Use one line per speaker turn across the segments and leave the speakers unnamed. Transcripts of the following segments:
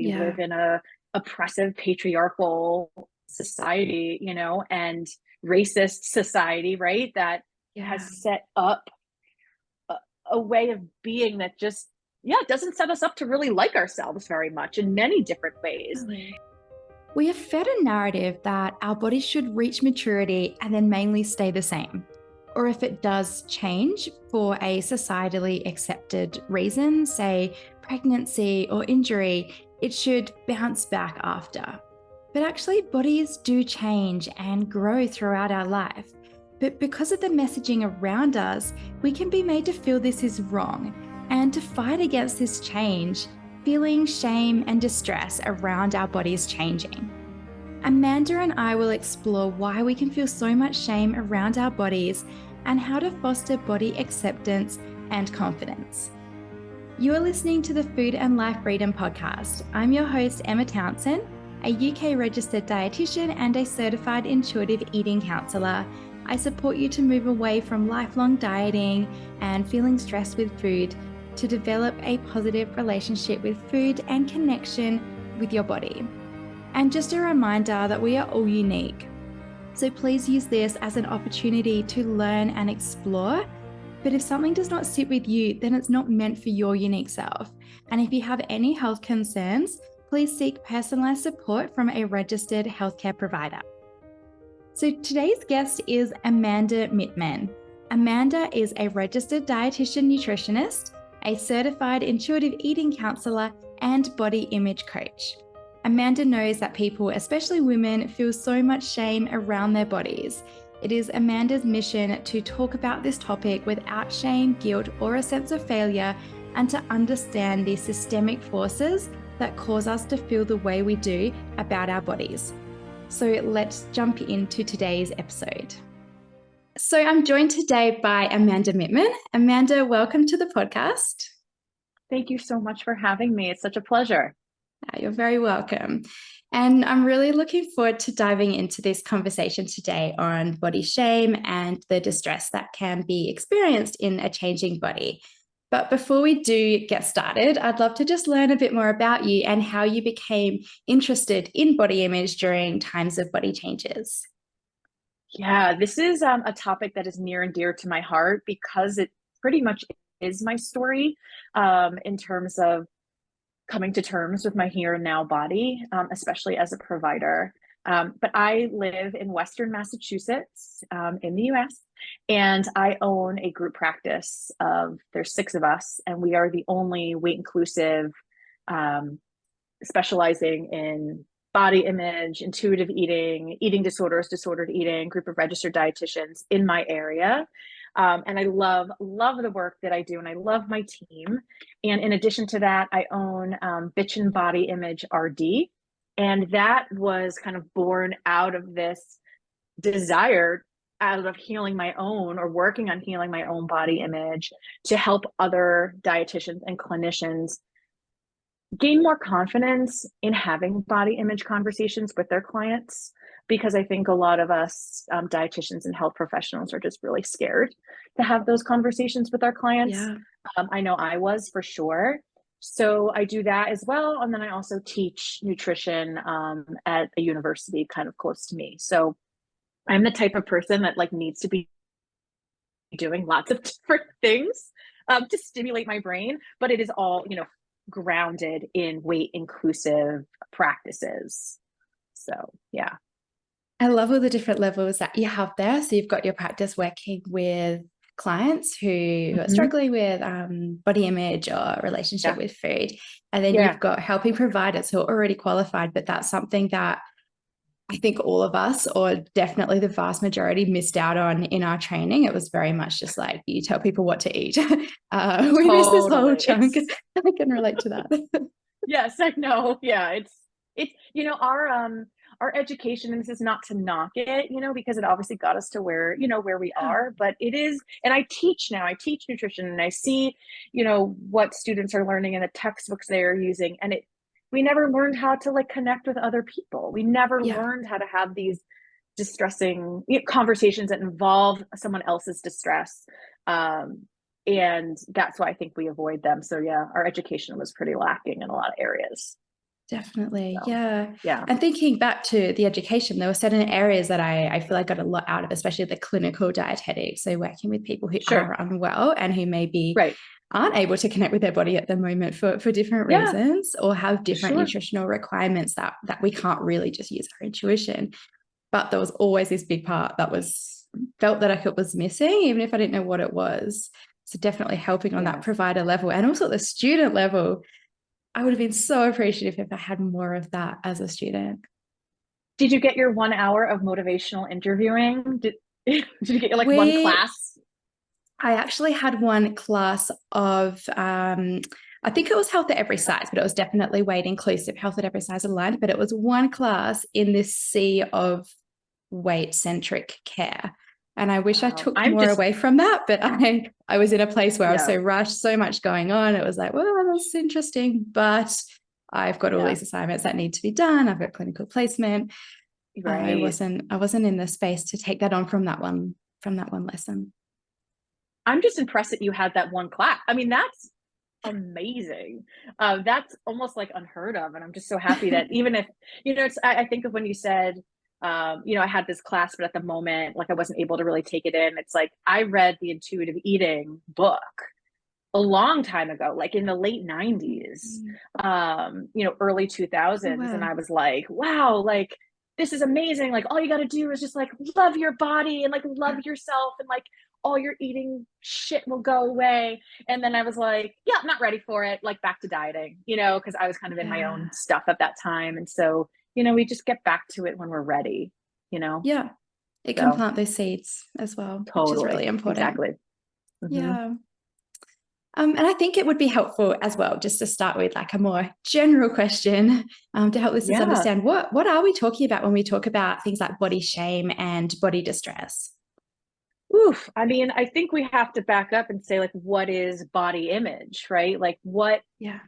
We
Yeah.
live in a oppressive patriarchal society, and racist society, right? That
Yeah.
has set up a, a way of being that just, yeah, doesn't set us up to really like ourselves very much in many different ways.
Really. We have fed a narrative that our bodies should reach maturity and then mainly stay the same. Or if it does change for a societally accepted reason, say pregnancy or injury, it should bounce back after. But actually, bodies do change and grow throughout our life. But because of the messaging around us, we can be made to feel this is wrong and to fight against this change, feeling shame and distress around our bodies changing. Amanda and I will explore why we can feel so much shame around our bodies and how to foster body acceptance and confidence. You are listening to the Food and Life Freedom Podcast. I'm your host, Emma Townsend, a UK registered dietitian and a certified intuitive eating counsellor. I support you to move away from lifelong dieting and feeling stressed with food to develop a positive relationship with food and connection with your body. And just a reminder that we are all unique. So please use this as an opportunity to learn and explore. But if something does not sit with you, then it's not meant for your unique self. And if you have any health concerns, please seek personalised support from a registered healthcare provider. So today's guest is Amanda Mittman. Amanda is a registered dietitian nutritionist, a certified intuitive eating counsellor, and body image coach. Amanda knows that people, especially women, feel so much shame around their bodies. It is Amanda's mission to talk about this topic without shame, guilt, or a sense of failure, and to understand the systemic forces that cause us to feel the way we do about our bodies. So let's jump into today's episode. So I'm joined today by Amanda Mittman. Amanda, welcome to the podcast.
Thank you so much for having me. It's such a pleasure.
You're very welcome. And I'm really looking forward to diving into this conversation today on body shame and the distress that can be experienced in a changing body. But before we do get started, I'd love to just learn a bit more about you and how you became interested in body image during times of body changes.
Yeah, this is a topic that is near and dear to my heart because it pretty much is my story in terms of coming to terms with my here and now body, especially as a provider. But I live in Western Massachusetts in the US, and I own a group practice there's 6 of us, and we are the only weight inclusive, specializing in body image, intuitive eating, eating disorders, disordered eating, group of registered dietitians in my area. And I love the work that I do, and I love my team. And in addition to that, I own Bitchin' Body Image RD, and that was kind of born out of this desire, out of healing my own or working on healing my own body image to help other dietitians and clinicians gain more confidence in having body image conversations with their clients, because I think a lot of us dietitians and health professionals are just really scared to have those conversations with our clients.
Yeah.
I know I was, for sure. So I do that as well. And then I also teach nutrition at a university kind of close to me. So I'm the type of person that needs to be doing lots of different things to stimulate my brain, but it is all, grounded in weight inclusive practices. So, yeah.
I love all the different levels that you have there. So you've got your practice working with clients who are
Mhm.
struggling with body image or relationship
Yeah.
with food. And then
Yeah.
you've got helping providers who are already qualified, but that's something that I think all of us, or definitely the vast majority, missed out on in our training. It was very much just like, you tell people what to eat. We missed this whole
Totally.
chunk. I can relate to that.
Yes, I know. Yeah, it's our education, and this is not to knock it, because it obviously got us to where we are, but it is, and I teach now. I teach nutrition, and I see, what students are learning in the textbooks they are using, and we never learned how to connect with other people. We never
Yeah.
learned how to have these distressing conversations that involve someone else's distress. And that's why I think we avoid them. So yeah, our education was pretty lacking in a lot of areas.
Definitely.
So,
Yeah.
yeah,
And thinking back to the education, there were certain areas that I feel I got a lot out of, especially the clinical dietetics. So working with people who
sure.
are unwell and who maybe
Right.
aren't able to connect with their body at the moment for different
Yeah,
reasons, or have different
sure.
nutritional requirements that we can't really just use our intuition. But there was always this big part that was felt that it was missing, even if I didn't know what it was. So definitely helping on that
Yeah.
provider level and also at the student level. I would have been so appreciative if I had more of that as a student.
Did you get your 1 hour of motivational interviewing? Did you get like one
We,
class?
I actually had one class of, I think it was health at every size, but it was definitely weight inclusive, health at every size aligned. But it was one class in this sea of weight centric care. And I wish I
Wow.
took
I'm
more
just,
away from that, but I was in a place where I was
yeah,
so rushed, so much going on. It was like, well, that's interesting, but I've got all
yeah,
these assignments that need to be done. I've got clinical placement.
right.
I wasn't in the space to take that on from that one lesson.
I'm just impressed that you had that one class. I mean, that's amazing. That's almost like unheard of. And I'm just so happy that even if, I think of when you said, I had this class, but at the moment, like I wasn't able to really take it in. It's like I read the intuitive eating book a long time ago, like in the late 90s, early
Oh
2000s. And
wow.
I was like, wow, like this is amazing. Like all you got to do is just like love your body and like love yourself and like all your eating shit will go away. And then I was like, yeah, I'm not ready for it. Like back to dieting, because I was kind of in my
Yeah.
own stuff at that time. And so, we just get back to it when we're ready, you know?
Yeah. It can
So
plant those seeds as well, which is really
totally.
important.
Exactly. Hmm.
Yeah. And I think it would be helpful as well, just to start with like a more general question, to help listeners
Yeah.
understand what are we talking about when we talk about things like body shame and body distress?
Oof. I mean, I think we have to back up and say like what is body image, right? Like
Yeah.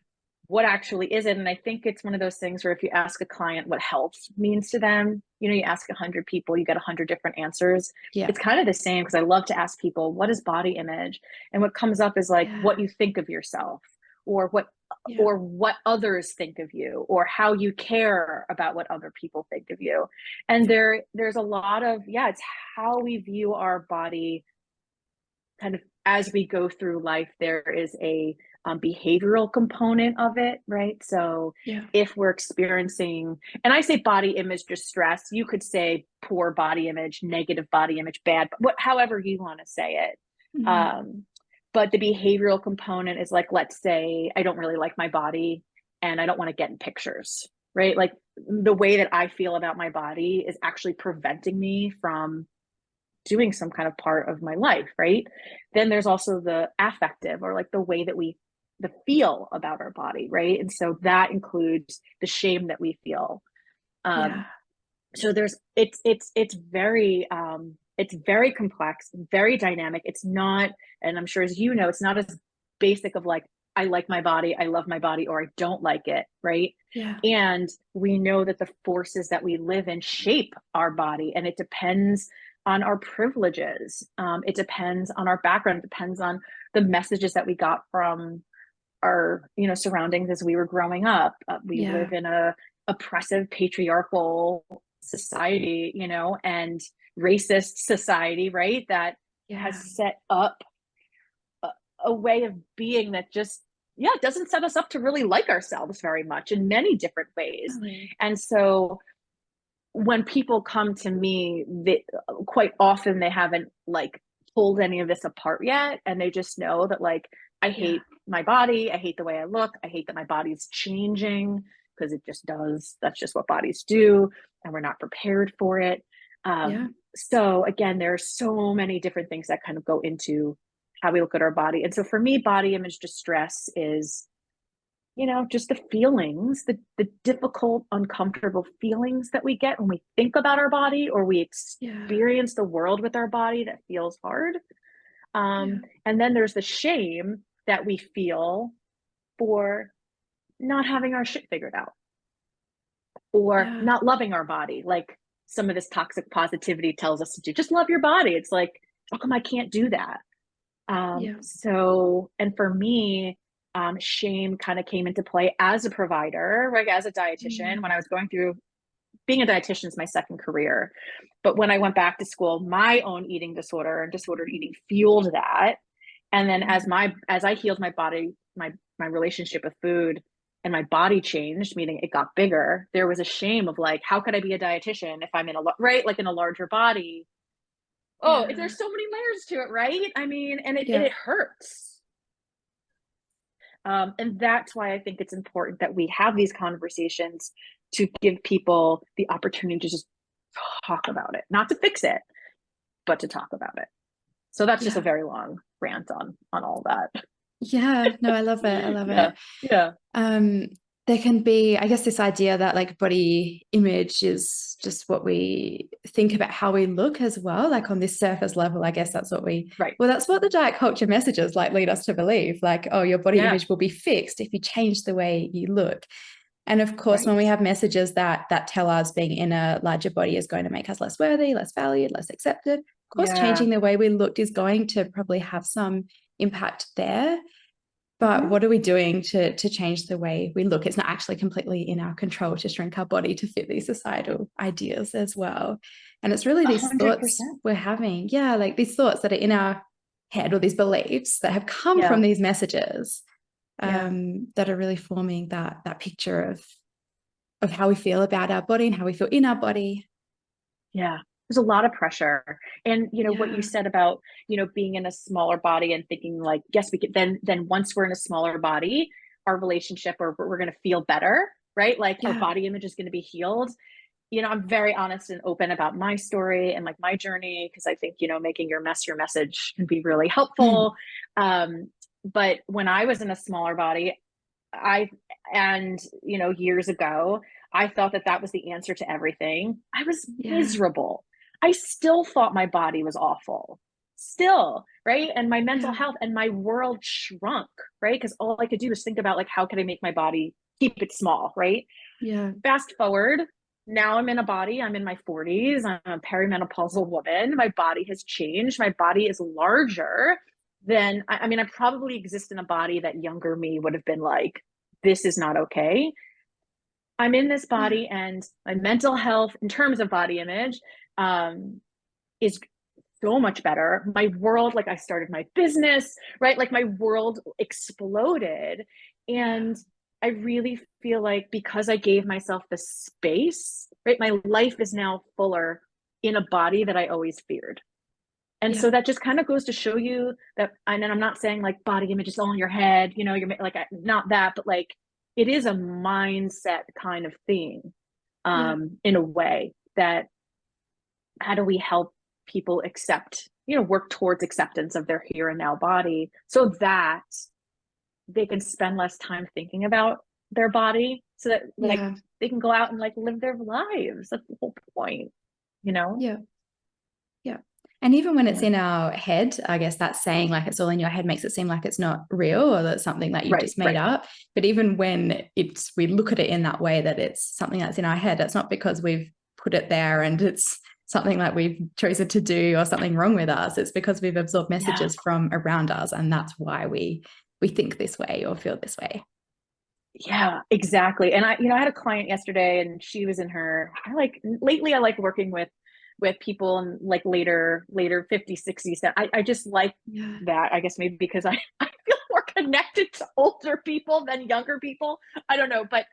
what actually is it? And I think it's one of those things where if you ask a client what health means to them, you ask 100 people, you get 100 different answers.
Yeah.
It's kind of the same because I love to ask people, what is body image? And what comes up is like what
Yeah.
you think of yourself or what
Yeah.
or what others think of you or how you care about what other people think of you. And there's a lot of, yeah, it's how we view our body kind of as we go through life. There is a behavioral component of it, right? So
Yeah.
if we're experiencing, and I say body image distress, you could say poor body image, negative body image, bad, however you want to say it.
Mhm.
Um, but the behavioral component is like, let's say I don't really like my body and I don't want to get in pictures, right? Like the way that I feel about my body is actually preventing me from doing some kind of part of my life, right? Then there's also the affective or like the way that we the feel about our body, right? And so that includes the shame that we feel.
Yeah.
Um, so there's it's very complex, very dynamic. It's not, and I'm sure as you know, it's not as basic of like I like my body, I love my body, or I don't like it, right?
Yeah.
And we know that the forces that we live in shape our body, and it depends on our privileges. It depends on our background. It depends on the messages that we got from our surroundings as we were growing up. We
Yeah.
live in a oppressive patriarchal society, and racist society, right? That has
Yeah.
set up a, a way of being that just, yeah, doesn't set us up to really like ourselves very much in many different ways.
Really.
And so when people come to me, quite often they haven't like pulled any of this apart yet, and they just know that like I
Yeah.
hate my body, I hate the way I look, I hate that my body's changing because it just does. That's just what bodies do, and we're not prepared for it.
Yeah.
So again, there are so many different things that kind of go into how we look at our body, and so for me, body image distress is just the feelings, the difficult, uncomfortable feelings that we get when we think about our body or we
Yeah.
experience the world with our body that feels hard.
Yeah.
And then there's the shame that we feel for not having our shit figured out or
Yeah.
not loving our body. Like some of this toxic positivity tells us to do, just love your body. It's like, how come I can't do that?
Yeah.
So, and for me, Shame kind of came into play as a provider, right? As a dietitian, when I was going through, being a dietitian is my second career. But when I went back to school, my own eating disorder and disordered eating fueled that. And then as I healed my body, my relationship with food, and my body changed, meaning it got bigger, there was a shame of like, how could I be a dietitian if I'm in a right, like in a larger body? Oh,
Yeah.
there's so many layers to it, right? I mean, and
Yeah.
it hurts. And that's why I think it's important that we have these conversations to give people the opportunity to just talk about it, not to fix it, but to talk about it. So that's just a
Yeah.
very long rant on all that.
Yeah. No, I love it. I love
Yeah.
it.
Yeah.
Um, there can be, I guess, this idea that like body image is just what we think about how we look as well. Like on this surface level, I guess that's what
Right.
that's what the diet culture messages like lead us to believe. Like, oh, your body
Yeah.
image will be fixed if you change the way you look. And of course, when
Right.
we have messages that tell us being in a larger body is going to make us less worthy, less valued, less accepted, of course,
Yeah.
changing the way we looked is going to probably have some impact there. But
Mm-hmm.
what are we doing to change the way we look? It's not actually completely in our control to shrink our body to fit these societal ideas as well. And it's really
A
these
hundred
thoughts
percent.
we're having. Yeah, like these thoughts that are in our head or these beliefs that have come from
Yeah.
these messages
Yeah.
that are really forming that picture of how we feel about our body and how we feel in our body.
Yeah. There's a lot of pressure. And what you
Yeah.
said about, being in a smaller body and thinking like, yes, we could then once we're in a smaller body, our relationship, or we're going to feel better, right? Like our
Yeah.
body image is going to be healed. I'm very honest and open about my story and like my journey, because I think, making your mess your message can be really
Mm.
helpful. But when I was in a smaller body, I and years ago, I thought that that was the answer to everything. I was
Yeah.
miserable. I still thought my body was awful. Still, right? And my mental
Yeah.
health and my world shrunk, right? Because all I could do was think about like, how could I make my body keep it small, right?
Yeah.
Fast forward, now I'm in a body, I'm in my 40s, I'm a perimenopausal woman. My body has changed. My body is larger than, I mean, I probably exist in a body that younger me would have been like, this is not okay. I'm in this
Yeah.
body, and my mental health in terms of body image is so much better. My world, like I started my business, right? Like my world exploded.
Yeah.
And I really feel like because I gave myself the space, right? My life is now fuller in a body that I always feared. And
Yeah.
so that just kind of goes to show you that, and I'm not saying like body image is all in your head, you're like, not that, but like it is a mindset kind of thing,
Yeah.
in a way that, how do we help people accept, work towards acceptance of their here and now body so that they can spend less time thinking about their body, so that like
Yeah.
they can go out and like live their lives. That's the whole point, you know?
Yeah. Yeah. And even when it's
Yeah.
in our head, I guess that saying like it's all in your head makes it seem like it's not real or that's something that you've
Right,
just made
right.
up. But even when we look at it in that way, that it's something that's in our head, it's not because we've put it there and it's something like we've chosen to do or something wrong with us. It's because we've absorbed
Yeah.
messages from around us. And that's why we think this way or feel this way.
Yeah, exactly. And I had a client yesterday, and she was in her, lately I like working with people in like later 50s, 60s, that I just like
Yeah.
that, I guess maybe because I feel more connected to older people than younger people. I don't know, but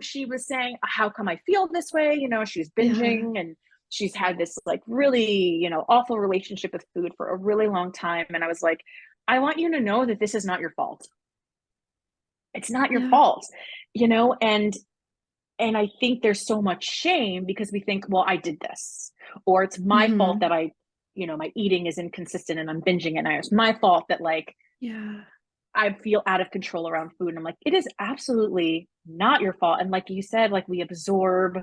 she was saying, how come I feel this way? She's
Yeah.
binging, and she's had this like really, awful relationship with food for a really long time. And I was like, I want you to know that this is not your fault. It's not your
Yeah.
fault, and I think there's so much shame because we think, well, I did this, or it's my fault
Mm-hmm.
that my eating is inconsistent and I'm binging, and it's my fault that like
Yeah.
I feel out of control around food. And I'm like, it is absolutely not your fault. And like you said, like we absorb,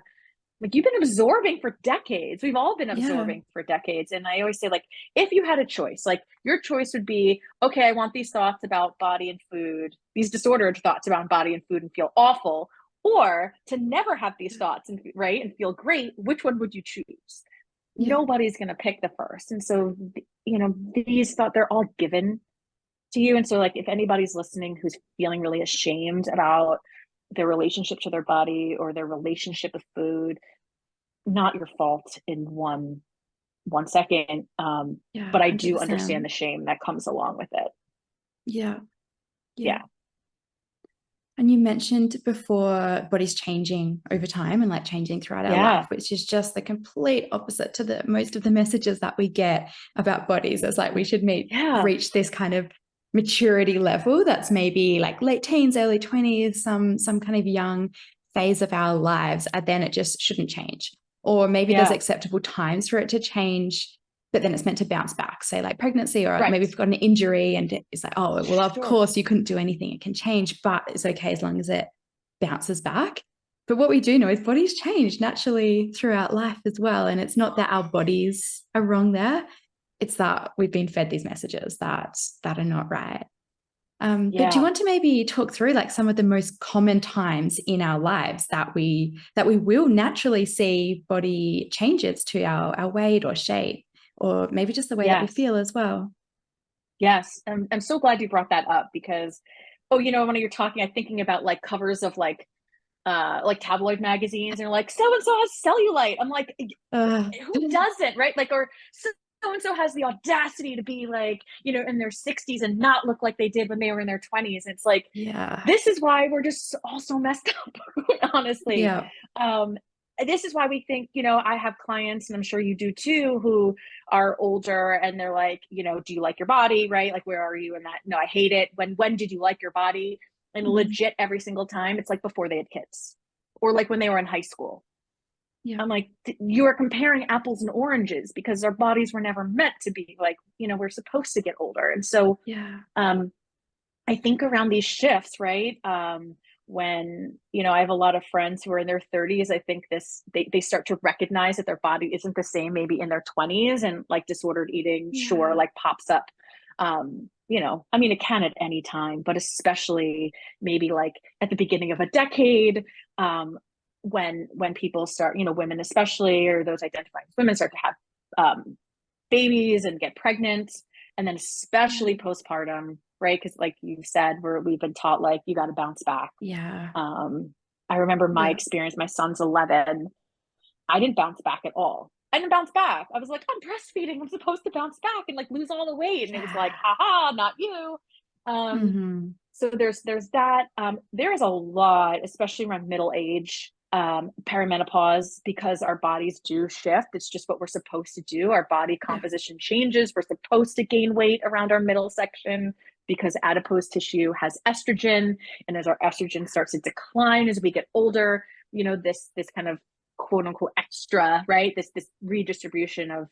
like you've been absorbing for decades. We've all been
Yeah.
absorbing for decades. And I always say, like, if you had a choice, like your choice would be, okay, I want these thoughts about body and food, these disordered thoughts about body and food, and feel awful, or to never have these thoughts and right and feel great. Which one would you choose?
Yeah.
Nobody's going to pick the first. And so, these thoughts, they're all given. to you. And so like if anybody's listening who's feeling really ashamed about their relationship to their body or their relationship with food, not your fault in one second.
Yeah,
But I do understand
100%.
the shame that comes along with it.
Yeah. Yeah.
Yeah.
And you mentioned before bodies changing over time and like changing throughout our life,
Yeah.
which is just the complete opposite to the most of the messages that we get about bodies. It's like we should
Yeah.
reach this kind of maturity level that's maybe like late teens, early 20s, some kind of young phase of our lives, and then it just shouldn't change. Or maybe there's
Yeah.
acceptable times for it to change, but then it's meant to bounce back, say like pregnancy, or
Right.
maybe we've got an injury and it's like, oh, well, of
Sure.
course you couldn't do anything. It can change, but it's okay as long as it bounces back. But what we do know is bodies change naturally throughout life as well. And it's not that our bodies are wrong there. It's that we've been fed these messages that are not right. But do you
Yeah.
want to maybe talk through like some of the most common times in our lives that we will naturally see body changes to our weight or shape, or maybe just the way that we
Yes.
feel as well?
Yes. I'm so glad you brought that up because, oh, when you're talking, I'm thinking about like covers of like tabloid magazines and you're like, so and so has cellulite. I'm like,
Uh,
who doesn't, right? Like, or so and so has the audacity to be like, in their 60s and not look like they did when they were in their 20s. It's like,
yeah,
this is why we're just all so messed up, honestly.
yeah,
Um, this is why we think, I have clients, and I'm sure you do too, who are older and they're like, do you like your body? Right? Like, where are you in that? No, I hate it. When did you like your body? And
mhm,
legit every single time, it's like before they had kids or like when they were in high school.
yeah,
I'm like, you are comparing apples and oranges because our bodies were never meant to be like, we're supposed to get older. And so
yeah,
um, I think around these shifts, right? When, I have a lot of friends who are in their 30s, I think they start to recognize that their body isn't the same maybe in their 20s, and like disordered eating, sure,
yeah,
like pops up. I mean, it can at any time, but especially maybe like at the beginning of a decade, when people start, women especially, or those identifying as women start to have babies and get pregnant, and then especially
yeah,
postpartum, right? Because like you said, we've been taught like you got to bounce back.
yeah,
um I remember my
yeah,
experience. My son's 11. I didn't bounce back at all. I didn't bounce back. I was like, I'm breastfeeding, I'm supposed to bounce back and like lose all the weight, and it was like,
yeah.
haha, not you.
Mm-hmm.
So there's that. There is a lot, especially around middle age, perimenopause, because our bodies do shift. It's just what we're supposed to do. Our body
Yeah,
composition changes. We're supposed to gain weight around our middle section because adipose tissue has estrogen, and as our estrogen starts to decline as we get older, this kind of quote unquote extra, right? This redistribution of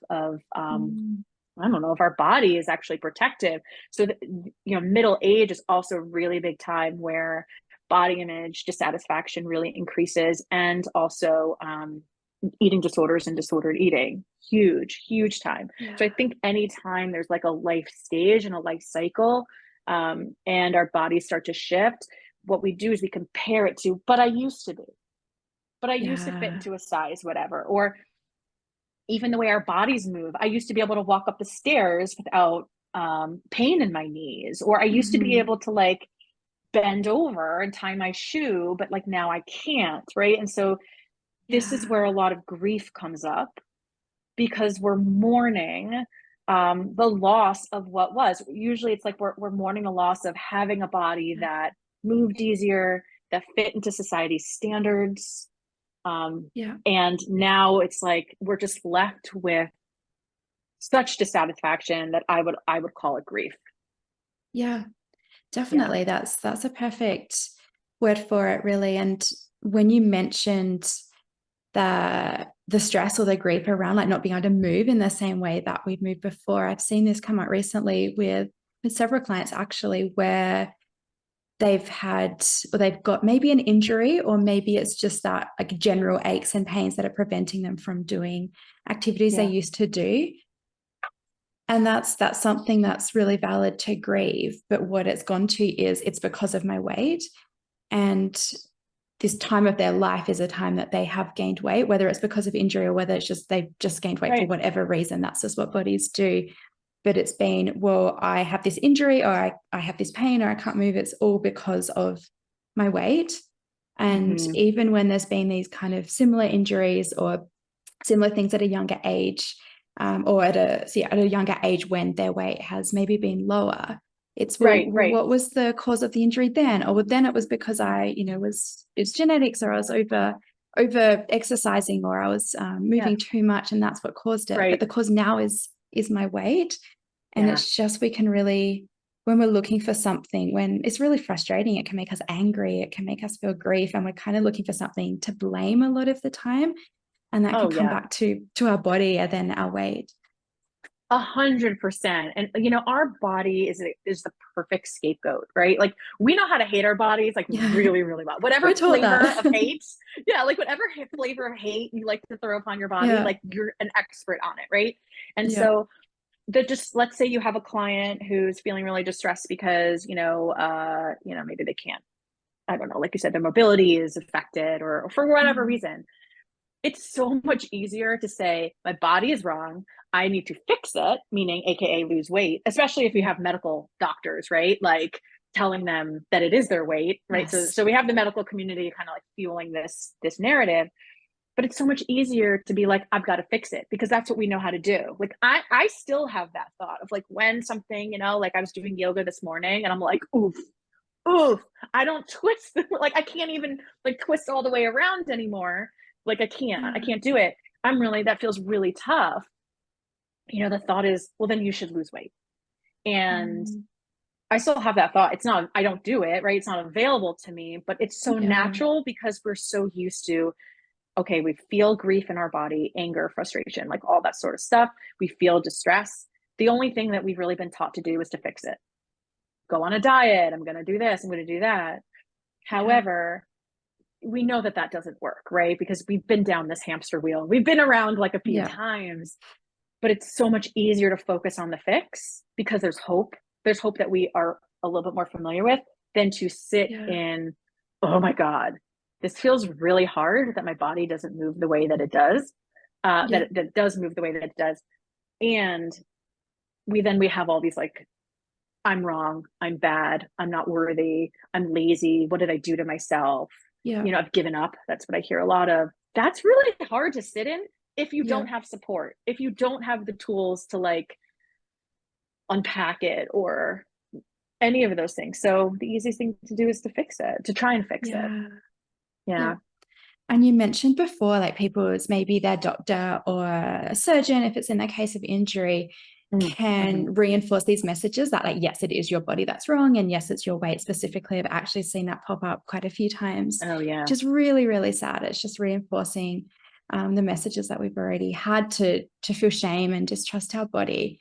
mm,
I don't know if our body is actually protective. So, middle age is also a really big time where body image dissatisfaction really increases, and also eating disorders and disordered eating. Huge, huge time. So, I
yeah,
think anytime there's like a life stage and a life cycle, and our bodies start to shift, what we do is we compare it to, but I used to be, but I used to fit
yeah,
into a size, whatever. Or even the way our bodies move. I used to be able to walk up the stairs without pain in my knees, or I used to be
mm-hmm.
able to like bend over and tie my shoe, but like now I can't, right? And so this is
Yeah,
where a lot of grief comes up because we're mourning the loss of what was. Usually it's like we're mourning the loss of having a body
yeah,
that moved easier, that fit into society's standards. Um,
yeah,
and now it's like we're just left with such dissatisfaction that I would call it grief.
yeah.
Yeah.
Definitely. That's a perfect word for it, really. And when you mentioned the stress or the grief around like not being able to move in the same way that we've moved before, I've seen this come out recently with several clients actually, where they've got maybe an injury, or maybe it's just that like general aches and pains that are preventing them from doing activities they
Yeah.
used to do. And that's something that's really valid to grieve. But what it's gone to is it's because of my weight. And this time of their life is a time that they have gained weight, whether it's because of injury or whether it's just they've just gained weight for
Right.
whatever reason. That's just what bodies do. but it's been, well, I have this injury, or I have this pain, or I can't move. It's all because of my weight. And
Mhm.
even when there's been these kind of similar injuries or similar things at a younger age, or at a younger age when their weight has maybe been lower, it's, well,
Right, right.
what was the cause of the injury then? Or then it was because it's genetics, or I was over exercising, or I was
Yeah,
moving too much, and that's what caused it. But
right.
the cause now is my weight. And
Yeah.
it's just, we can really, when we're looking for something, when it's really frustrating, it can make us angry, it can make us feel grief, and we're kind of looking for something to blame a lot of the time. And that can
Oh,
come
yeah.
back to our body and then our weight.
100%. And our body is the perfect scapegoat, right? Like we know how to hate our bodies like
Yeah,
really, really well. Whatever
we're taught
flavor of
that.
hate, yeah, like whatever flavor of hate you like to throw upon your body,
Yeah,
like you're an expert on it, right? And
yeah,
so just let's say you have a client who's feeling really distressed because maybe they can't, I don't know, like you said, their mobility is affected or for whatever
mm,
reason. It's so much easier to say my body is wrong, I need to fix it, meaning aka lose weight, especially if you
yeah,
have medical doctors, right, like telling them that it is their weight, right? So
yes,
we have the medical community kind of like fueling this narrative, but it's so much easier to be like, I've got to fix it, because that's what we know how to do. Like I still have that thought of like when something, like I was doing yoga this morning and I'm like, oof, oof, I don't twist like I can't even like twist all the way around anymore. Like I
yeah,
can't do it. That feels really tough. The thought is, well, then you should lose weight. And
mm,
I still have that thought. It's not, I don't do it, right? It's not available to me, but it's so
yeah,
natural because we're so used to, okay, we feel grief in our body, anger, frustration, like all that sort of stuff. We feel distress. The only thing that we've really been taught to do is to fix it. Go on a diet. I'm going to do this. I'm going to do that.
yeah,
However, we know that doesn't work, right? Because we've been down this hamster wheel. We've been around like a few
yeah,
times, but it's so much easier to focus on the fix because there's hope. There's hope that we are a little bit more familiar with than to sit
yeah,
in, oh my God, this feels really hard that my body doesn't move the way that it does,
yeah,
that it does move the way that it does. And we have all these like, I'm wrong, I'm bad, I'm not worthy, I'm lazy, what did I do to myself?
yeah,
I've given up. That's what I hear a lot of. That's really hard to sit in if you
yeah,
don't have support, if you don't have the tools to like unpack it or any of those things. So the easiest thing to do is to fix it, to try and fix it.
yeah, yeah.
Yeah.
And you mentioned before, like people's, maybe their doctor or a surgeon, if it's in the case of injury,
Mm-hmm.
can reinforce these messages that, like, yes, it is your body that's wrong. And yes, it's your weight specifically. I've actually seen that pop up quite a few times,
Oh, yeah.
which is really, really sad. It's just reinforcing the messages that we've already had to feel shame and distrust our body.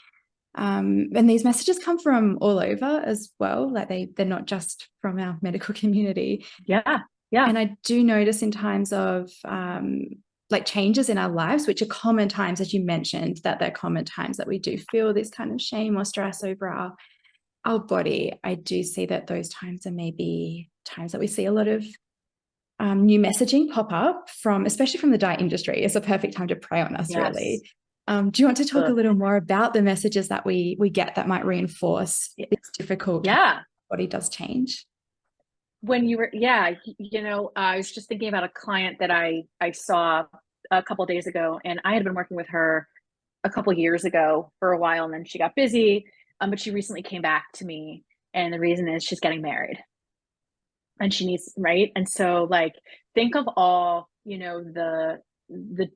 And these messages come from all over as well. Like they're not just from our medical community.
Yeah. Yeah.
And I do notice in times of like changes in our lives, which are common times, as you mentioned, that they're common times that we do feel this kind of shame or stress over our body. I do see that those times are maybe times that we see a lot of new messaging pop up from, especially from the diet industry. It's a perfect time to prey on us,
Yes.
really. Do you want to talk a
Ugh.
little more about the messages that we get that might reinforce this difficult time
Yeah.
body does change?
When you were, yeah, I was just thinking about a client that I saw a couple of days ago, and I had been working with her a couple of years ago for a while, and then she got busy, but she recently came back to me, and the reason is she's getting married, and she needs, right, and so like think of all the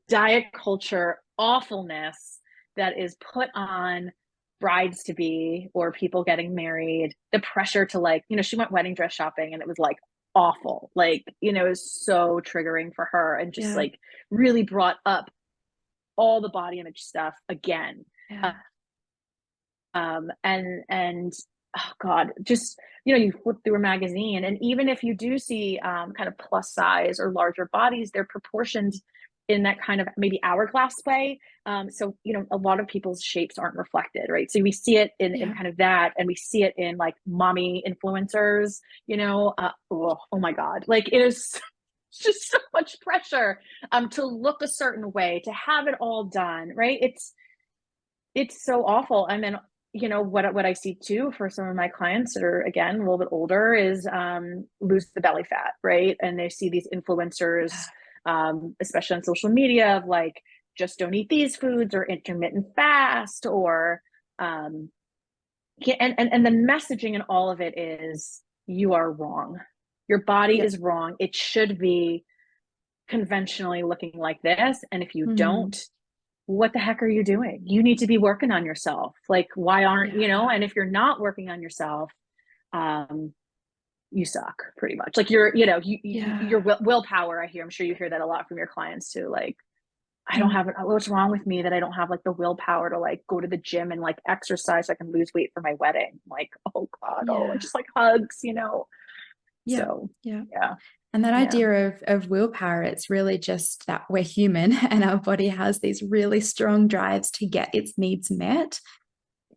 diet culture awfulness that is put on brides to be or people getting married, the pressure to like, she went wedding dress shopping and it was like awful, like, it was so triggering for her and just
Yeah,
like really brought up all the body image stuff again.
yeah,
And oh God, just, you flip through a magazine, and even if you do see kind of plus size or larger bodies, they're proportioned in that kind of maybe hourglass way. So, a lot of people's shapes aren't reflected, right? So we see it in
yeah,
kind of that, and we see it in like mommy influencers, oh my God, like it is just so much pressure to look a certain way, to have it all done, right? It's so awful. I mean, what I see too for some of my clients that are, again, a little bit older is lose the belly fat, right? And they see these influencers, especially on social media, of like, just don't eat these foods or intermittent fast, or and the messaging in all of it is, you are wrong. Your body
Yeah.
is wrong. It should be conventionally looking like this. And if you
Mm.
don't, what the heck are you doing? You need to be working on yourself. Like, why aren't,
Yeah.
and if you're not working on yourself, um, you suck pretty much. Like your
Yeah.
willpower, I'm sure you hear that a lot from your clients too. Like, I don't
Mm.
have, what's wrong with me that I don't have like the willpower to like go to the gym and like exercise so I can lose weight for my wedding. Like, oh God, oh,
Yeah.
just like hugs,
Yeah.
So
Yeah.
yeah,
And that
yeah,
idea of willpower, it's really just that we're human and our body has these really strong drives to get its needs met.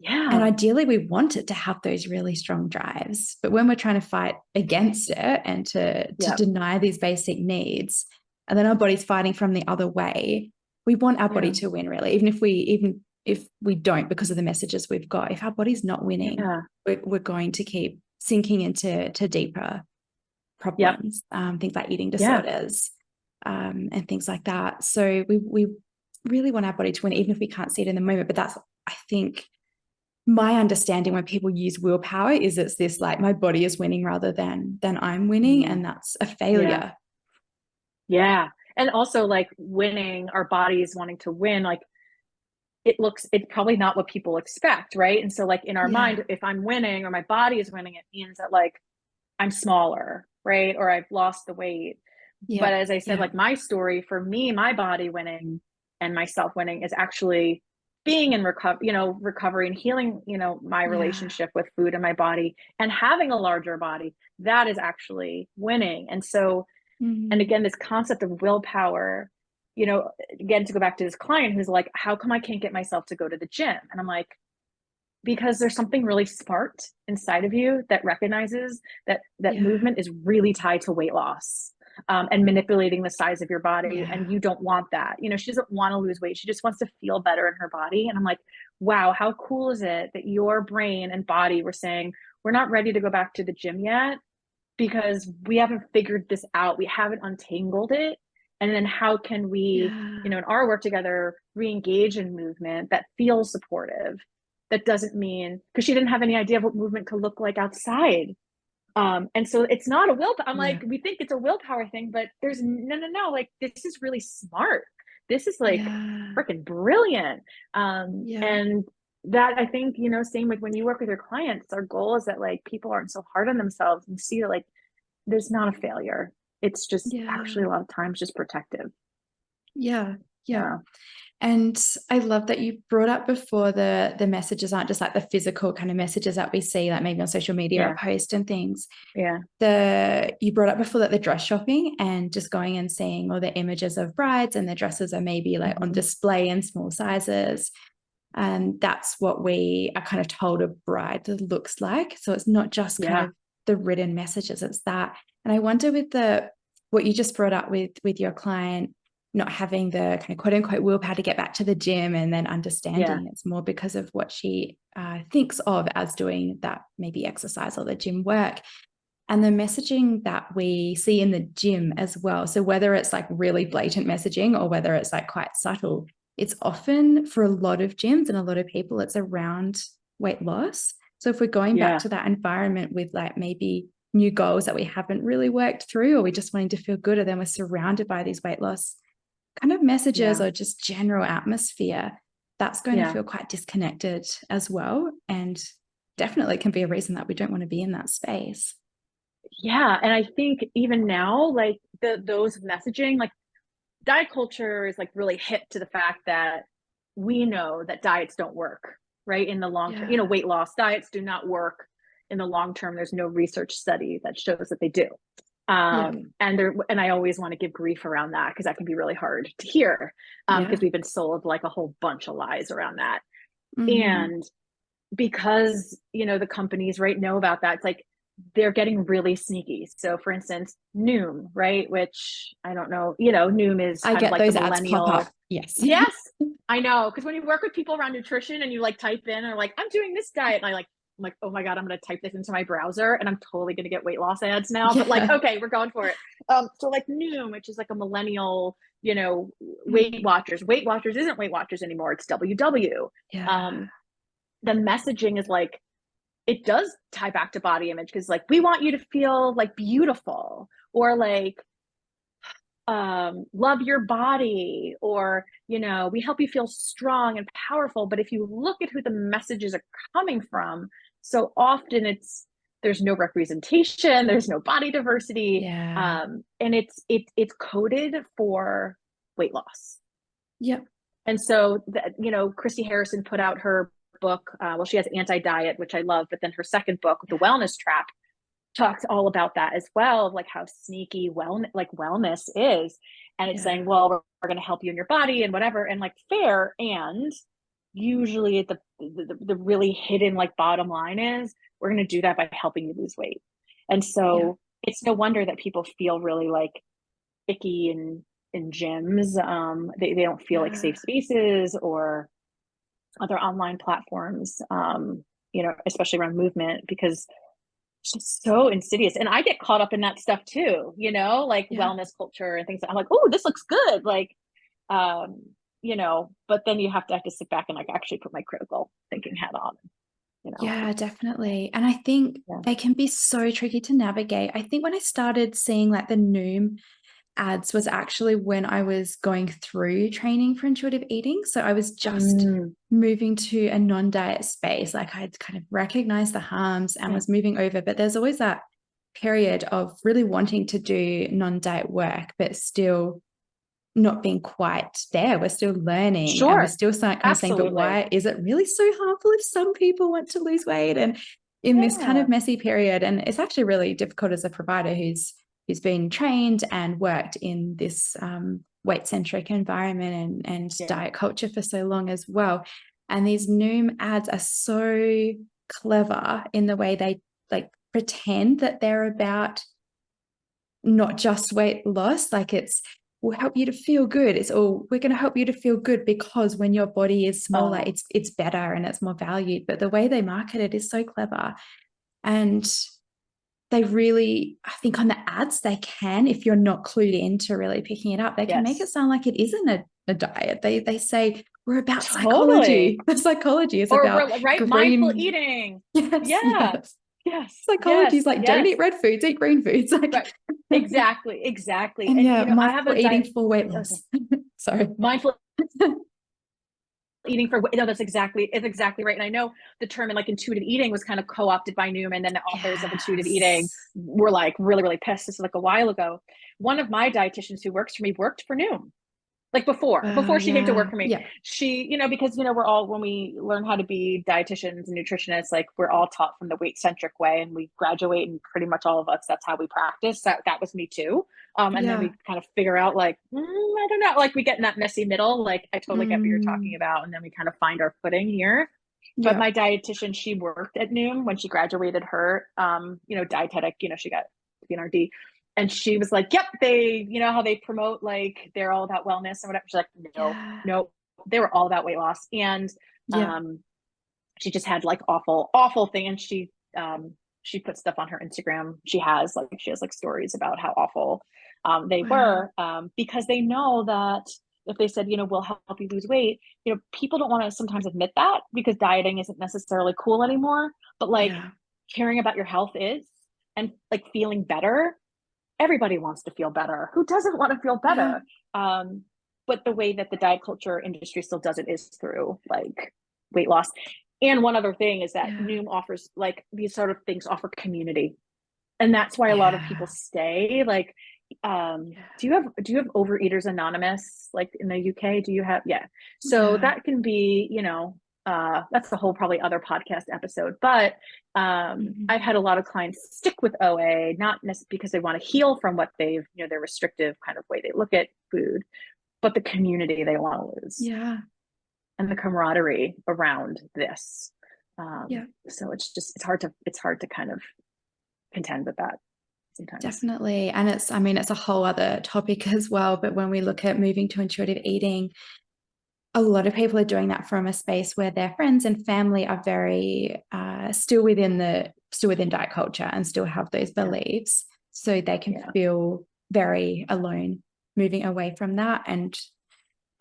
And
yeah,
ideally, we want it to have those really strong drives. But when we're trying to fight against it and to
yeah,
deny these basic needs, and then our body's fighting from the other way, we want our body
yeah,
to win, really. Even if we don't, because of the messages we've got, if our body's not winning,
yeah,
we're going to keep sinking into deeper
yep,
problems, things like eating
yeah,
disorders, and things like that. So we really want our body to win, even if we can't see it in the moment. But that's, I think, my understanding when people use willpower is it's this like my body is winning rather than I'm winning,
mm,
and that's a
yeah,
failure.
yeah. And also like winning, our bodies wanting to win, like it's probably not what people expect, right? And so like in our
Yeah.
mind, if I'm winning or my body is winning, it means that like I'm smaller, right? Or I've lost the weight.
Yeah.
But as I said,
Yeah.
like my story for me, my body winning and myself winning is actually being in recovery and healing, my
Yeah.
relationship with food and my body and having a larger body. That is actually winning. And so, and
Mm.
again, this concept of willpower, again, to go back to this client who's like, how come I can't get myself to go to the gym? And I'm like, because there's something really smart inside of you that recognizes that
Yeah.
movement is really tied to weight loss, and manipulating the size of your body,
Yeah.
and you don't want that. She doesn't want to lose weight, she just wants to feel better in her body. And I'm like, wow, how cool is it that your brain and body were saying, we're not ready to go back to the gym yet because we haven't figured this out, we haven't untangled it. And then how can we,
Yeah.
in our work together, re-engage in movement that feels supportive, that doesn't mean, because she didn't have any idea of what movement could look like outside. And so it's not a will. I'm
Yeah.
like, we think it's a willpower thing, but there's no. Like, this is really smart. This is like
Yeah.
freaking brilliant.
Yeah.
And that, I think, same with when you work with your clients, our goal is that like people aren't so hard on themselves and see like there's not a failure. It's just actually
Yeah.
a lot of times just protective.
Yeah. Yeah.
Yeah.
And I love that you brought up before the messages aren't just like the physical kind of messages that we see, like maybe on social media or
Yeah.
post and things.
Yeah.
You brought up before that the dress shopping and just going and seeing all the images of brides and the dresses are maybe like on
Mm-hmm.
display in small sizes. And that's what we are kind of told a bride looks like. So it's not just kind
Yeah.
of the written messages, it's that. And I wonder with what you just brought up with your client not having the kind of quote unquote willpower to get back to the gym and then
Yeah.
understanding it's more because of what she thinks of as doing that maybe exercise or the gym work and the messaging that we see in the gym as well. So whether it's like really blatant messaging or whether it's like quite subtle, it's often for a lot of gyms and a lot of people, it's around weight loss. So if we're going back
Yeah.
to that environment with like maybe new goals that we haven't really worked through, or we just wanting to feel good, or then we're surrounded by these weight loss kind of messages
Yeah.
or just general atmosphere, that's going to
Yeah.
feel quite disconnected as well. And definitely can be a reason that we don't want to be in that space.
Yeah. And I think even now, like those messaging, like diet culture is like really hip to the fact that we know that diets don't work, right? In the long term,
Yeah.
weight loss diets do not work in the long term. There's no research study that shows that they do.
Yeah.
And I always want to give grief around that because that can be really hard to hear,
Yeah.
because we've been sold like a whole bunch of lies around that.
Mm-hmm.
And because, the companies right know about that, it's like they're getting really sneaky. So for instance, Noom, right? Which I don't know, you know, Noom is
I
kind of
get
like the
those ads pop
millennial.
up. Yes.
Yes, I know. Because when you work with people around nutrition and you like type in or like, I'm doing this diet, and I'm like, oh my God, I'm going to type this into my browser and I'm totally going to get weight loss ads now. But like,
Yeah.
okay, we're going for it. So like Noom, which is like a millennial, you know, Weight
Mm.
Watchers. Weight Watchers isn't Weight Watchers anymore. It's WW.
Yeah.
Um, the messaging is like, it does tie back to body image because like we want you to feel like beautiful or like love your body, or you know, we help you feel strong and powerful. But if you look at who the messages are coming from, so often there's no representation, there's no body diversity,
Yeah.
and it's coded for weight loss.
Yep.
And so, you know, Christy Harrison put out her book. Well, she has Anti-Diet, which I love, but then her second book, The Wellness Trap, talks all about that as well, of like how sneaky wellness is. And it's
Yeah.
saying, well, we're going to help you in your body and whatever, and like fair. And usually the really hidden like bottom line is we're going to do that by helping you lose weight. And
Yeah.
so it's no wonder that people feel really like icky in gyms. They don't feel like
Yeah.
safe spaces or other online platforms, you know, especially around movement, because it's just so insidious. And I get caught up in that stuff too, you know, like
Yeah.
wellness culture and things. I'm like, oh, this looks good. Like, um, you know, but then you have to sit back and like actually put my critical thinking hat on, you know.
Yeah, definitely. And I think
Yeah.
they can be so tricky to navigate. I think when I started seeing like the Noom ads was actually when I was going through training for intuitive eating. So I was just
Mm,
moving to a non-diet space. Like I'd kind of recognized the harms and
yeah.
was moving over. But there's always that period of really wanting to do non-diet work, but still not being quite there. We're still learning and we're
Sure.
still kind of saying, but
Absolutely.
why is it really so harmful if some people want to lose weight? And in this kind
Yeah.
of messy period, and it's actually really difficult as a provider who's been trained and worked in this weight-centric environment and
Yeah.
diet culture for so long as well. And these Noom ads are so clever in the way they like pretend that they're about not just weight loss, like it's will help you to feel good. It's all we're going to help you to feel good because when your body is smaller,
Oh,
it's better and it's more valued. But the way they market it is so clever. And they really, I think on the ads, they can, if you're not clued into really picking it up, they can make it
yes.
sound like it isn't a diet. They say we're about
Totally.
psychology. The psychology is
Or
about
right, mindful
green.
eating.
Yes,
Yeah.
yes.
Yes.
Psychology is
Yes.
like don't
Yes.
eat red foods, eat green foods. Like
Right. Exactly. Exactly.
and
And
yeah,
you know, I have
mindful
a
eating
diet.
for weight
Okay.
loss. Sorry.
Mindful eating for, no, that's exactly, it's exactly right. And I know the term in like intuitive eating was kind of co-opted by Noom, and then the authors of intuitive eating
Yes.
were like really, really pissed. This is like a while ago. One of my dietitians who works for me worked for Noom. Like before she came to work
Yeah.
for me,
Yeah.
she, you know, because, you know, we're all, when we learn how to be dietitians and nutritionists, like we're all taught from the weight centric way, and we graduate, and pretty much all of us, that's how we practice. That was me too. And then
Yeah.
we kind of figure out like, I don't know, like we get in that messy middle. Like I totally get what you're talking
Mm,
about. And then we kind of find our footing here. But
yeah.
my dietitian, she worked at Noom when she graduated her, you know, dietetic, you know, she got PNRD, and she was like, yep, they, you know, how they promote, like, they're all about wellness and whatever. She's like, no,
Yeah.
no, they were all about weight loss. And
Yeah.
um, she just had like awful, awful thing. And she put stuff on her Instagram. She has like stories about how awful they
Wow.
were, because they know that if they said, you know, we'll help you lose weight, you know, people don't want to sometimes admit that because dieting isn't necessarily cool anymore. But like
Yeah.
caring about your health is, and like feeling better, everybody wants to feel better. Who doesn't want to feel
Yeah.
better? Um, but the way that the diet culture industry still does it is through like weight loss. And one other thing is that
Yeah.
Noom offers, like, these sort of things offer community, and that's why a lot of people
Yeah.
stay. Like,
Yeah.
do you have Overeaters Anonymous, like in the UK? Do you have, yeah? So
Yeah.
that can be, you know, that's the whole probably other podcast episode. But
Mhm.
I've had a lot of clients stick with OA, not necessarily because they want to heal from what they've, you know, their restrictive kind of way they look at food, but the community they want to lose
Yeah.
and the camaraderie around this.
Yeah.
So it's just, it's hard to kind of contend with that sometimes.
Definitely. And I mean, it's a whole other topic as well. But when we look at moving to intuitive eating, a lot of people are doing that from a space where their friends and family are very still within diet culture and still have those beliefs. So they can feel very alone moving away from that and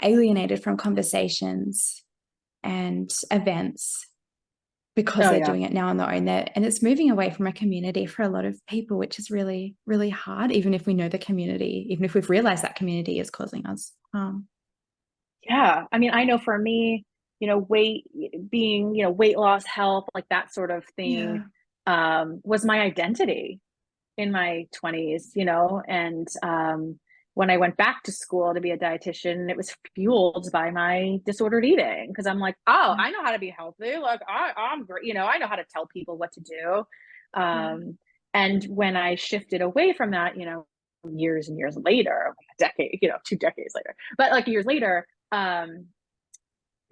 alienated from conversations and events because they're doing it now on their own. And it's moving away from a community for a lot of people, which is really, really hard, even if we know the community, even if we've realized that community is causing us harm.
Yeah. I mean, I know for me, weight being, weight loss, health, like that sort of thing, was my identity in my 20s, and when I went back to school to be a dietitian, it was fueled by my disordered eating because I'm like, oh, I know how to be healthy. Like I'm great, I know how to tell people what to do. And when I shifted away from that, years and years later, like a decade, 2 decades later, but like years later,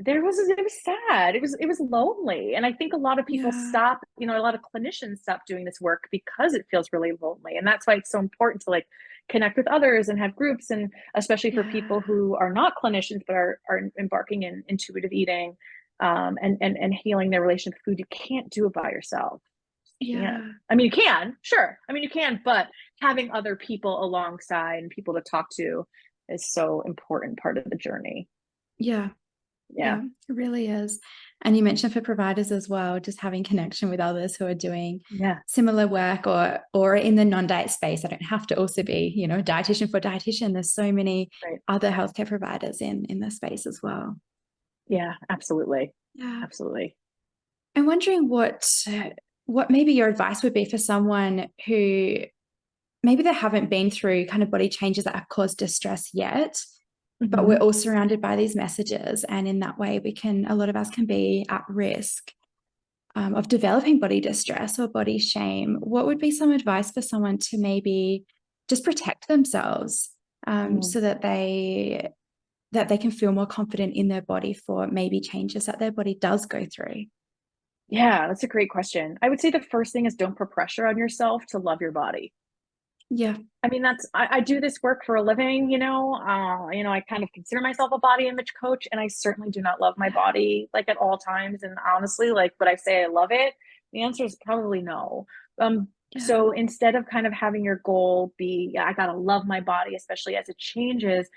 it was sad. It was lonely. And I think a lot of people stop, a lot of clinicians stop doing this work because it feels really lonely. And that's why it's so important to like connect with others and have groups. And especially for people who are not clinicians, but are embarking in intuitive eating, and healing their relationship with food. You can't do it by yourself. You can't. I mean, you can, sure. I mean, you can, but having other people alongside and people to talk to is so important part of the journey.
Yeah, it really is. And you mentioned for providers as well, just having connection with others who are doing similar work or in the non-diet space. I don't have to also be, a dietitian for dietitian. There's so many other healthcare providers in the space as well.
Yeah, absolutely.
Yeah.
Absolutely.
I'm wondering what maybe your advice would be for someone who maybe they haven't been through kind of body changes that have caused distress yet, but we're all surrounded by these messages. And in that way, a lot of us can be at risk of developing body distress or body shame. What would be some advice for someone to maybe just protect themselves so that they can feel more confident in their body for maybe changes that their body does go through?
Yeah, that's a great question. I would say the first thing is don't put pressure on yourself to love your body.
Yeah.
I mean, I do this work for a living, I kind of consider myself a body image coach, and I certainly do not love my body like at all times. And honestly, like, would I say I love it? The answer is probably no. So instead of kind of having your goal be, I gotta love my body, especially as it changes,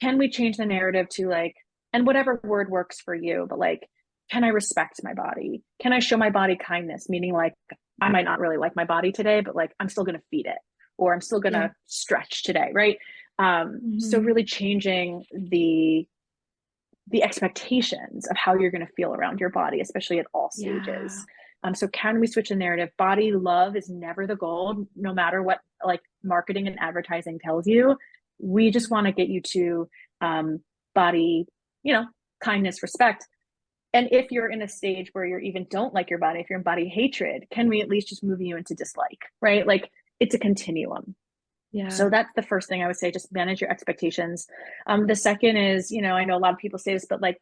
can we change the narrative to like, and whatever word works for you, but like, can I respect my body? Can I show my body kindness? Meaning like, I might not really like my body today, but like, I'm still going to feed it, or I'm still going to stretch today. Right. So really changing the expectations of how you're going to feel around your body, especially at all stages. So can we switch the narrative? Body love is never the goal, no matter what like marketing and advertising tells you. We just want to get you to body, kindness, respect. And if you're in a stage where you even don't like your body, if you're in body hatred, can we at least just move you into dislike, right? Like it's a continuum. So that's the first thing I would say, just manage your expectations. The second is, I know a lot of people say this, but like,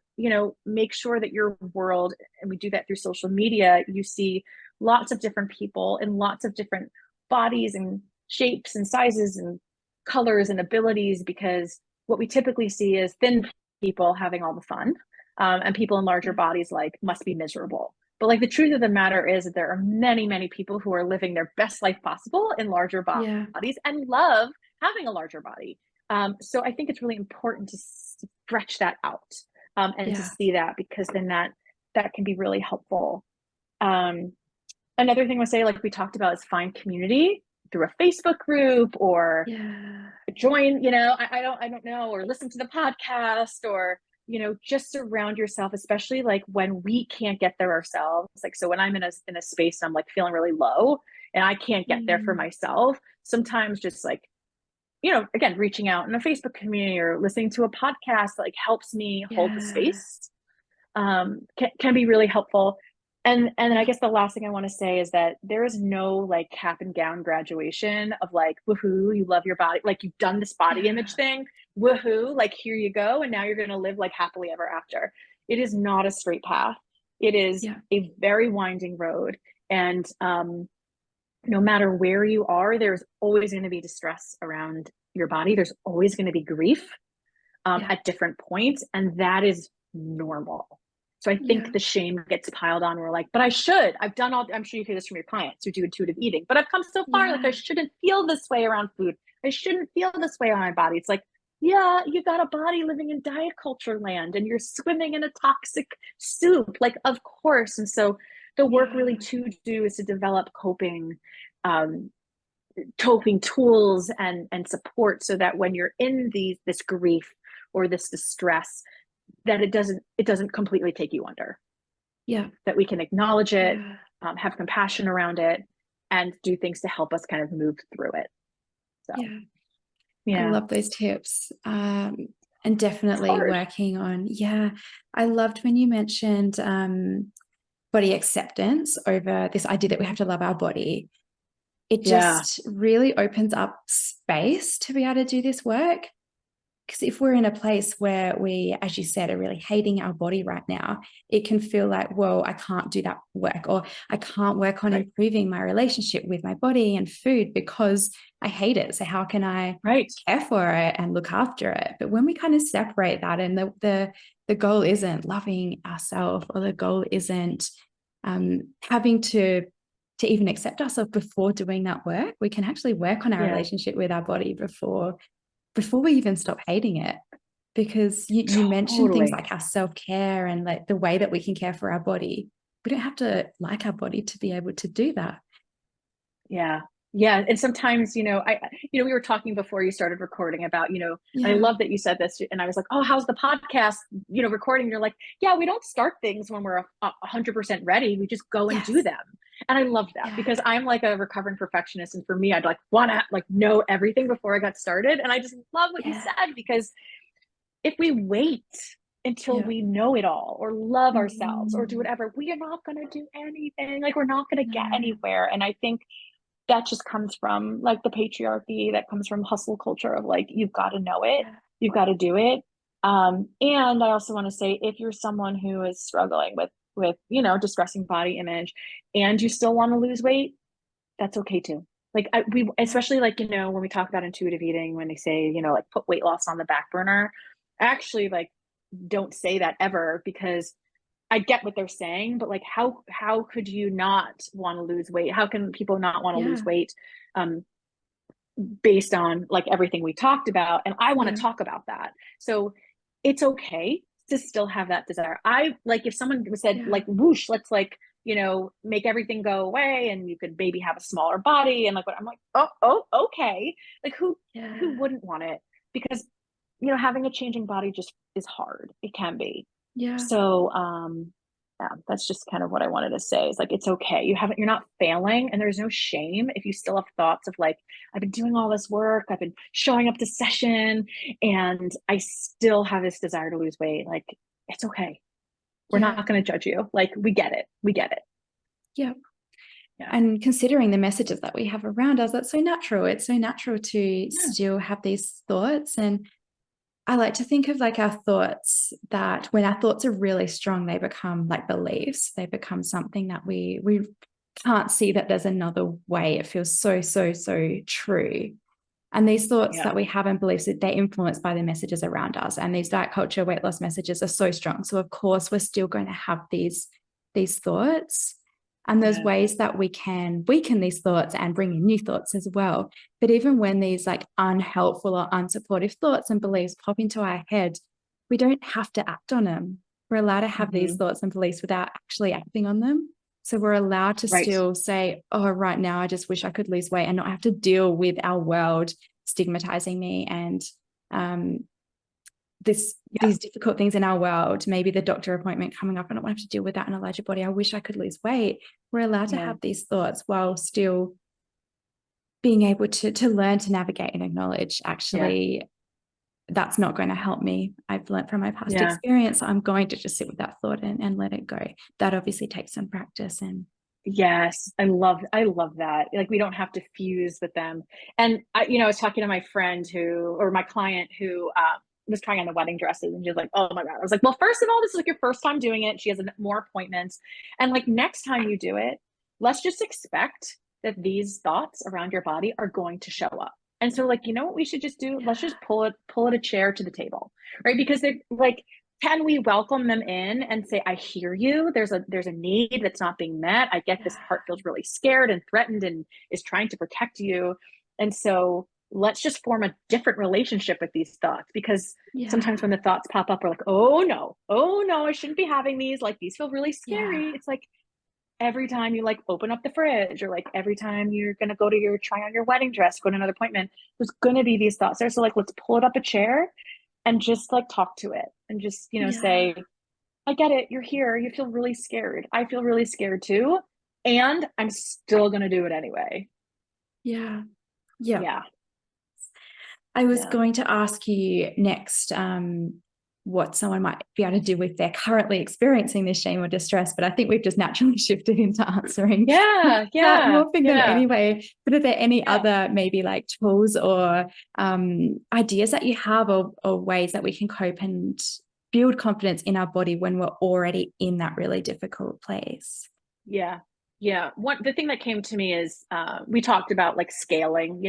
make sure that your world, and we do that through social media, you see lots of different people in lots of different bodies and shapes and sizes and colors and abilities, because what we typically see is thin people having all the fun, and people in larger bodies like must be miserable. But like the truth of the matter is that there are many, many people who are living their best life possible in larger bodies and love having a larger body. So I think it's really important to stretch that out, and to see that, because then that can be really helpful. Another thing I would say, like we talked about, is find community through a Facebook group, or join, I don't know, or listen to the podcast, or just surround yourself, especially like when we can't get there ourselves. Like, so when I'm in a space, I'm like feeling really low and I can't get there for myself. Sometimes just like, again, reaching out in a Facebook community or listening to a podcast like helps me hold the space, can be really helpful. And I guess the last thing I want to say is that there is no like cap and gown graduation of like, woohoo, you love your body. Like you've done this body image thing, woohoo, like here you go. And now you're going to live like happily ever after. It is not a straight path. It is a very winding road. And no matter where you are, there's always going to be distress around your body. There's always going to be grief
Yeah.
at different points, and that is normal. So I think
Yeah.
the shame gets piled on. We're like, but I've done all, I'm sure you hear this from your clients who do intuitive eating, but I've come so far. Like, I
Yeah.
shouldn't feel this way around food. I shouldn't feel this way on my body. It's like, yeah, you got a body living in diet culture land and you're swimming in a toxic soup. Like, of course. And so the work really
Yeah.
to do is to develop um, coping tools and support so that when you're in this grief or this distress, that it doesn't completely take you under,
Yeah.
that we can acknowledge it,
Yeah.
have compassion around it, and do things to help us kind of move through it. So
Yeah. I
yeah,
love those tips. And
it's
definitely
hard.
working on, yeah. I loved when you mentioned body acceptance over this idea that we have to love our body. It
Yeah,
just really opens up space to be able to do this work. Because if we're in a place where we, as you said, are really hating our body right now, it can feel like, whoa, I can't do that work, or I can't work on
right,
improving my relationship with my body and food because I hate it. So how can I
right,
care for it and look after it? But when we kind of separate that, and the goal isn't loving ourselves, or the goal isn't having to even accept ourselves before doing that work, we can actually work on our
yeah,
relationship with our body before we even stop hating it. Because you mentioned things
totally.
like our self-care and like the way that we can care for our body. We don't have to like our body to be able to do that.
Yeah. Yeah. And sometimes, we were talking before you started recording about, and I
Yeah.
love that you said this. And I was like, oh, how's the podcast, recording? And you're like, yeah, we don't start things when we're 100% ready. We just go and do
Yes.
them. And I love that
Yeah.
because I'm like a recovering perfectionist. And for me, I'd like want to like know everything before I got started. And I just love what you
Yeah.
said because if we wait until
Yeah.
we know it all or love ourselves or do
Mm,
whatever, we are not going to do anything. Like we're not going to get
no.
anywhere. And I think that just comes from like the patriarchy, that comes from hustle culture of like you've got to know it,
Yeah.
you've got to do it. And I also want to say if you're someone who is struggling with distressing body image and you still want to lose weight, that's okay too. Like we
Yeah.
especially like when we talk about intuitive eating, when they say like put weight loss on the back burner, I actually like don't say that ever because I get what they're saying, but like how could you not want to lose weight? How can people not want to lose
Yeah.
weight um based on like everything we talked about? And I want to
Yeah.
talk about that. So it's okay to still have that desire. I like if someone said
Yeah.
like whoosh, let's like, make everything go away and you could maybe have a smaller body and like what I'm like, oh, okay. Like who
Yeah.
wouldn't want it? Because having a changing body just is hard. It can be.
Yeah.
So, yeah, that's just kind of what I wanted to say. Is like it's okay. You're not failing, and there's no shame if you still have thoughts of like, I've been doing all this work, I've been showing up to session, and I still have this desire to lose weight. Like, it's okay. We're
Yeah.
not going to judge you. Like, we get it. We get it.
Yeah.
Yeah.
And considering the messages that we have around us, that's so natural. It's so natural to
Yeah.
still have these thoughts. And I like to think of like our thoughts, that when our thoughts are really strong, they become like beliefs. They become something that we can't see that there's another way. It feels so, so, so true. And these thoughts
Yeah.
that we have and beliefs, they're influenced by the messages around us. And these diet culture, weight loss messages are so strong. So of course, we're still going to have these thoughts. And there's
Yeah.
ways that we can weaken these thoughts and bring in new thoughts as well. But even when these like unhelpful or unsupportive thoughts and beliefs pop into our head, we don't have to act on them. We're allowed to have these
Hmm.
thoughts and beliefs without actually acting on them. So we're allowed to
Right.
still say, oh, right now, I just wish I could lose weight and not have to deal with our world stigmatizing me and um,
Yeah.
these difficult things in our world, maybe the doctor appointment coming up, I don't want to have to deal with that in a larger body. I wish I could lose weight. We're allowed to
Yeah.
have these thoughts while still being able to learn to navigate and acknowledge,
Yeah.
actually, that's not going to help me. I've learned from my past
Yeah.
experience. I'm going to just sit with that thought and let it go. That obviously takes some practice. And
Yes, I love that. Like we don't have to fuse with them. And I was talking to my friend or my client who was trying on the wedding dresses, and she was like, "Oh my God!" I was like, "Well, first of all, this is like your first time doing it. She has more appointments, and like next time you do it, let's just expect that these thoughts around your body are going to show up. And so like, you know what we should just do? Let's just pull it a chair to the table, right? Because they're like, can we welcome them in and say, I hear you. There's a need that's not being met. I get this part feels really scared and threatened and is trying to protect you. And so let's just form a different relationship with these thoughts, because sometimes when the thoughts pop up, we're like, oh no, I shouldn't be having these. Like, these feel really scary. It's like every time you like open up the fridge, or like every time you're going to go to your try on your wedding dress, go to another appointment, there's going to be these thoughts there. So like, let's pull it up a chair and just like talk to it and just, say, I get it. You're here. You feel really scared. I feel really scared too. And I'm still going to do it anyway.
Yeah. I was going to ask you next what someone might be able to do if they're currently experiencing this shame or distress, but I think we've just naturally shifted into answering morphing them anyway. But are there any other maybe like tools or ideas that you have, or ways that we can cope and build confidence in our body when we're already in that really difficult place?
The thing that came to me is we talked about like scaling,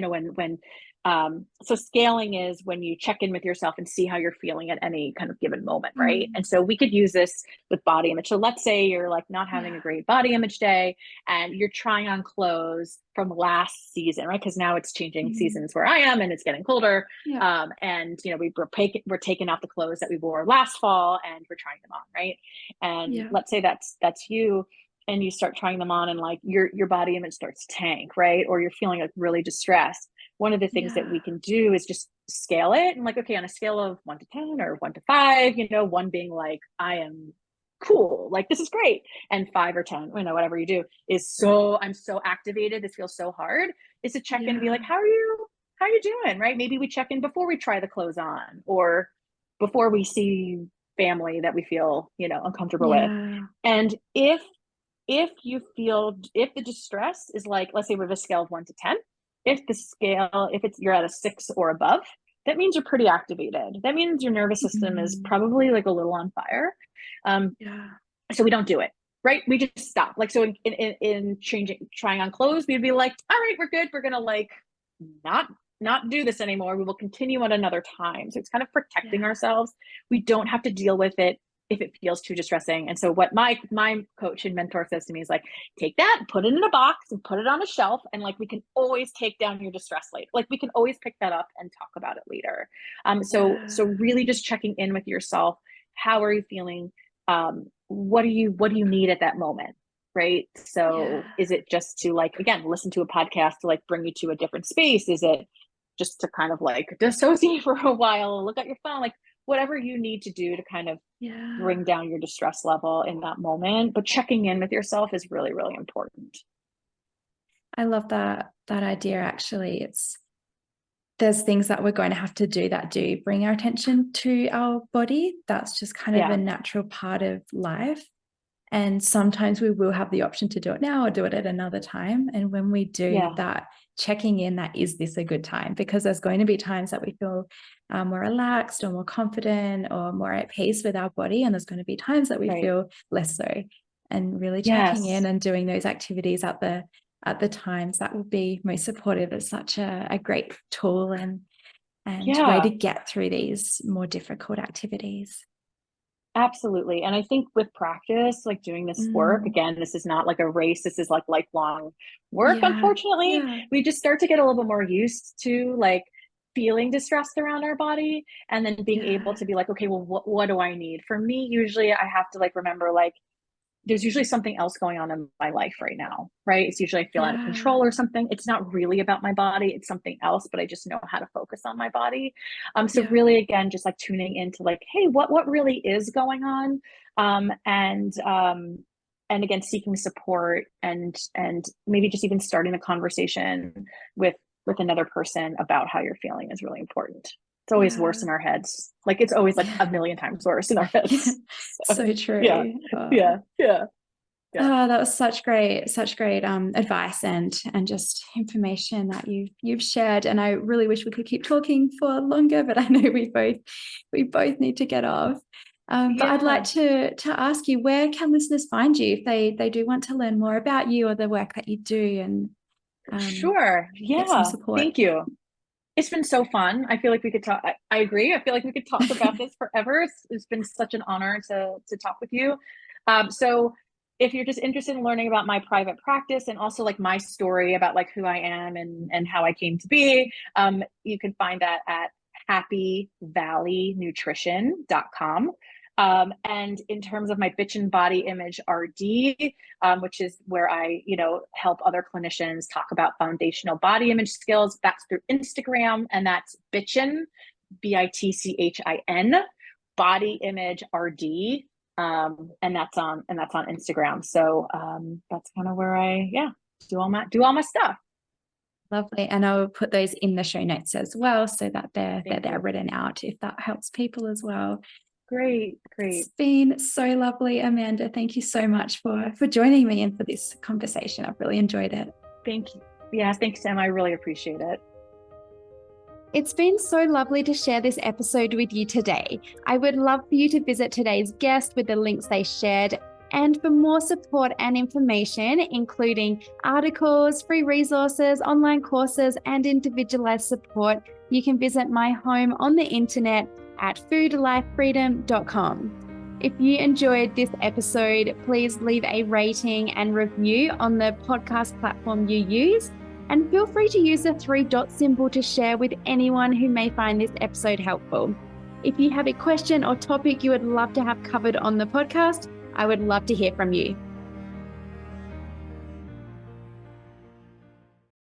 so scaling is when you check in with yourself and see how you're feeling at any kind of given moment, right? And so we could use this with body image. So let's say you're like not having a great body image day and you're trying on clothes from last season, right? Because now it's changing seasons where I am and it's getting colder. And we're taking out the clothes that we wore last fall and we're trying them on, right? And let's say that's you, and you start trying them on and like your body image starts to tank, right? Or you're feeling like really distressed. One of the things that we can do is just scale it, and like, okay, on a scale of 1 to 10 or 1 to 5, 1 being like, I am cool, like this is great, and 5 or 10, whatever you do is I'm so activated, this feels so hard, is to check in and be like, how are you doing, right? Maybe we check in before we try the clothes on, or before we see family that we feel uncomfortable with. And if the distress is like, let's say we have a scale of 1 to 10, if you're at a 6 or above, that means you're pretty activated. That means your nervous system is probably like a little on fire. So we don't do it, right? We just stop. Like, so in trying on clothes, we'd be like, all right, we're good. We're going to like not do this anymore. We will continue at another time. So it's kind of protecting ourselves. We don't have to deal with it if it feels too distressing. And so what my coach and mentor says to me is like, take that, put it in a box and put it on a shelf. And like, we can always take down your distress later. Like we can always pick that up and talk about it later. So really just checking in with yourself. How are you feeling? What do you need at that moment? Right. So is it just to like, again, listen to a podcast to like bring you to a different space? Is it just to kind of like dissociate for a while, look at your phone, like whatever you need to do to kind of bring down your distress level in that moment. But checking in with yourself is really, really important.
I love that idea. Actually, there's things that we're going to have to do that do bring our attention to our body. That's just kind of a natural part of life. And sometimes we will have the option to do it now or do it at another time. And when we do that, checking in, that is this a good time? Because there's going to be times that we feel more relaxed or more confident or more at peace with our body. And there's going to be times that we feel less so. And really checking in and doing those activities at the times that will be most supportive is such a great tool and way to get through these more difficult activities.
Absolutely. And I think with practice, like doing this work, again, this is not like a race. This is like lifelong work. Unfortunately, we just start to get a little bit more used to like feeling distressed around our body, and then being able to be like, okay, well, what do I need? For me, usually I have to like remember like there's usually something else going on in my life right now, right? It's usually I feel out of control or something. It's not really about my body. It's something else, but I just know how to focus on my body. So really, again, just like tuning into like, hey, what really is going on? And again, seeking support and maybe just even starting a conversation with another person about how you're feeling is really important. It's always worse in our heads. Like it's always like a million times worse in our heads.
So true.
Yeah.
Oh, that was such great advice and just information that you've shared. And I really wish we could keep talking for longer, but I know we both need to get off. But I'd like to ask you, where can listeners find you if they do want to learn more about you or the work that you do? And
Sure.
Get some
Yeah.
support.
Thank you. It's been so fun. I feel like we could talk. I agree. I feel like we could talk about this forever. It's been such an honor to talk with you. So if you're just interested in learning about my private practice and also like my story about like who I am and how I came to be, you can find that at happyvalleynutrition.com. And in terms of my bitch and body image RD, which is where I, help other clinicians talk about foundational body image skills. That's through Instagram, and that's bitchin, BITCHIN, body image RD, and that's on Instagram. So that's kind of where I do all my stuff.
Lovely. And I'll put those in the show notes as well so that they're
Thank you.
written out if that helps people as well.
Great.
It's been so lovely, Amanda. Thank you so much for joining me and for this conversation. I've really enjoyed it.
Thank you. Yeah, thanks, Sam. I really appreciate it.
It's been so lovely to share this episode with you today. I would love for you to visit today's guest with the links they shared. And for more support and information, including articles, free resources, online courses, and individualized support, you can visit my home on the internet at foodlifefreedom.com. If you enjoyed this episode, please leave a rating and review on the podcast platform you use. And feel free to use the 3 dot symbol to share with anyone who may find this episode helpful. If you have a question or topic you would love to have covered on the podcast, I would love to hear from you.